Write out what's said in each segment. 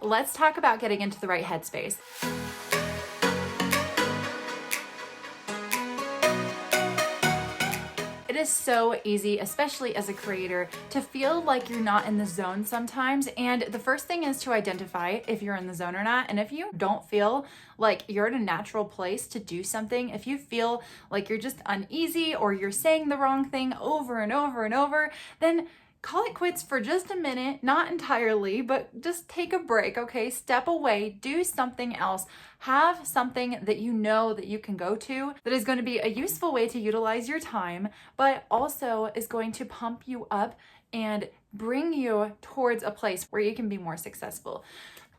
let's talk about getting into the right headspace. It is so easy, especially as a creator, to feel like you're not in the zone sometimes. And the first thing is to identify if you're in the zone or not. And if you don't feel like you're in a natural place to do something, if you feel like you're just uneasy or you're saying the wrong thing over and over and over, then call it quits for just a minute, not entirely, but just take a break, okay? Step away, do something else. Have something that you know that you can go to that is going to be a useful way to utilize your time, but also is going to pump you up and bring you towards a place where you can be more successful.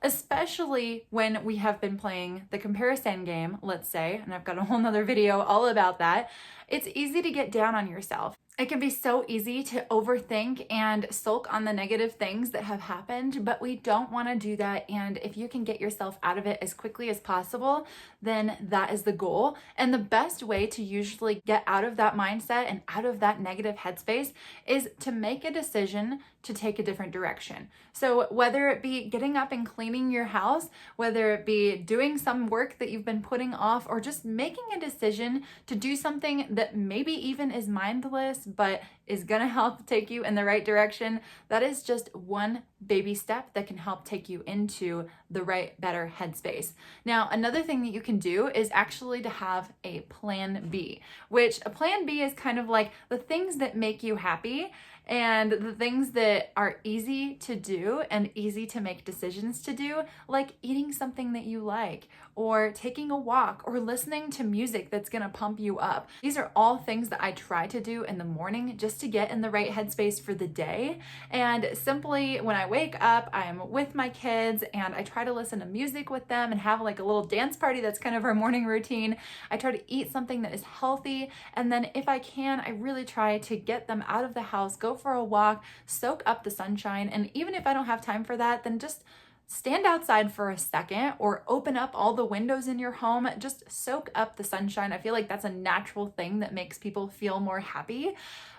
Especially when we have been playing the comparison game, let's say, and I've got a whole nother video all about that. It's easy to get down on yourself. It can be so easy to overthink and sulk on the negative things that have happened, but we don't want to do that. And if you can get yourself out of it as quickly as possible, then that is the goal. And the best way to usually get out of that mindset and out of that negative headspace is to make a decision to take a different direction. So whether it be getting up and cleaning your house, whether it be doing some work that you've been putting off, or just making a decision to do something that maybe even is mindless, but is gonna help take you in the right direction, that is just one baby step that can help take you into the right, better headspace. Now, another thing that you can do is actually to have a plan B, which a plan B is kind of like the things that make you happy and the things that are easy to do and easy to make decisions to do, like eating something that you like, or taking a walk, or listening to music that's gonna pump you up. These are all things that I try to do in the morning just to get in the right headspace for the day. And simply when I wake up, I'm with my kids and I try to listen to music with them and have like a little dance party. That's kind of our morning routine. I try to eat something that is healthy. And then if I can, I really try to get them out of the house, go for a walk, soak up the sunshine. And even if I don't have time for that, then just stand outside for a second or open up all the windows in your home. Just soak up the sunshine. I feel like that's a natural thing that makes people feel more happy.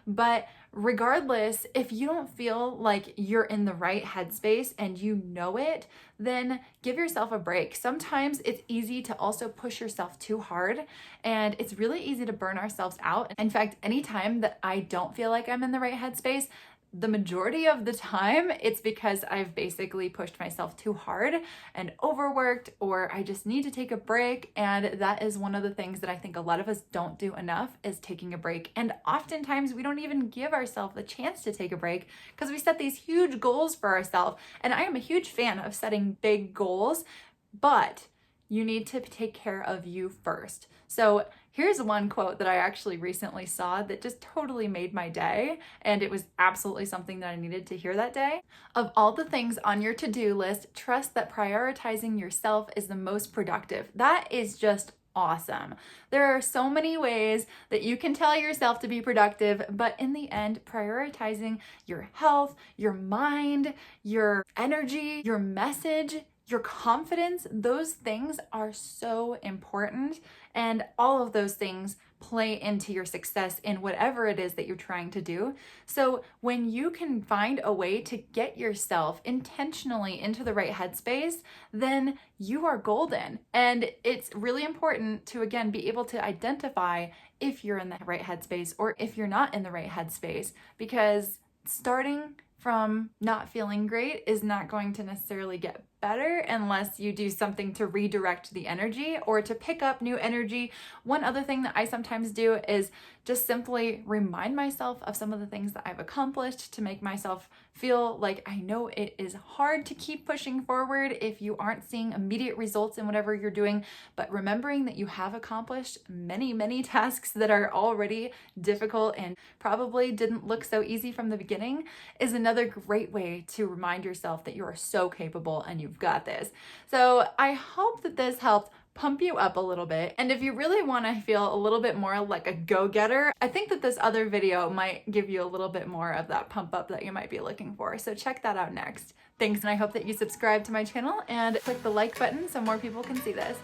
But regardless, if you don't feel like you're in the right headspace and you know it, then give yourself a break. Sometimes it's easy to also push yourself too hard, and it's really easy to burn ourselves out. In fact, anytime that I don't feel like I'm in the right headspace, the majority of the time, it's because I've basically pushed myself too hard and overworked, or I just need to take a break. And that is one of the things that I think a lot of us don't do enough, is taking a break. And oftentimes we don't even give ourselves the chance to take a break because we set these huge goals for ourselves. And I am a huge fan of setting big goals, but you need to take care of you first. So here's one quote that I actually recently saw that just totally made my day, and it was absolutely something that I needed to hear that day. Of all the things on your to-do list, trust that prioritizing yourself is the most productive. That is just awesome. There are so many ways that you can tell yourself to be productive, but in the end, prioritizing your health, your mind, your energy, your message, your confidence, those things are so important. And all of those things play into your success in whatever it is that you're trying to do. So when you can find a way to get yourself intentionally into the right headspace, then you are golden. And it's really important to, again, be able to identify if you're in the right headspace or if you're not in the right headspace, because starting from not feeling great is not going to necessarily get better unless you do something to redirect the energy or to pick up new energy. One other thing that I sometimes do is just simply remind myself of some of the things that I've accomplished to make myself feel like I know it is hard to keep pushing forward if you aren't seeing immediate results in whatever you're doing. But remembering that you have accomplished many, many tasks that are already difficult and probably didn't look so easy from the beginning is another great way to remind yourself that you are so capable and you've got this. So I hope that this helped pump you up a little bit. And if you really want to feel a little bit more like a go-getter, I think that this other video might give you a little bit more of that pump up that you might be looking for. So check that out next. Thanks, and I hope that you subscribe to my channel and click the like button so more people can see this.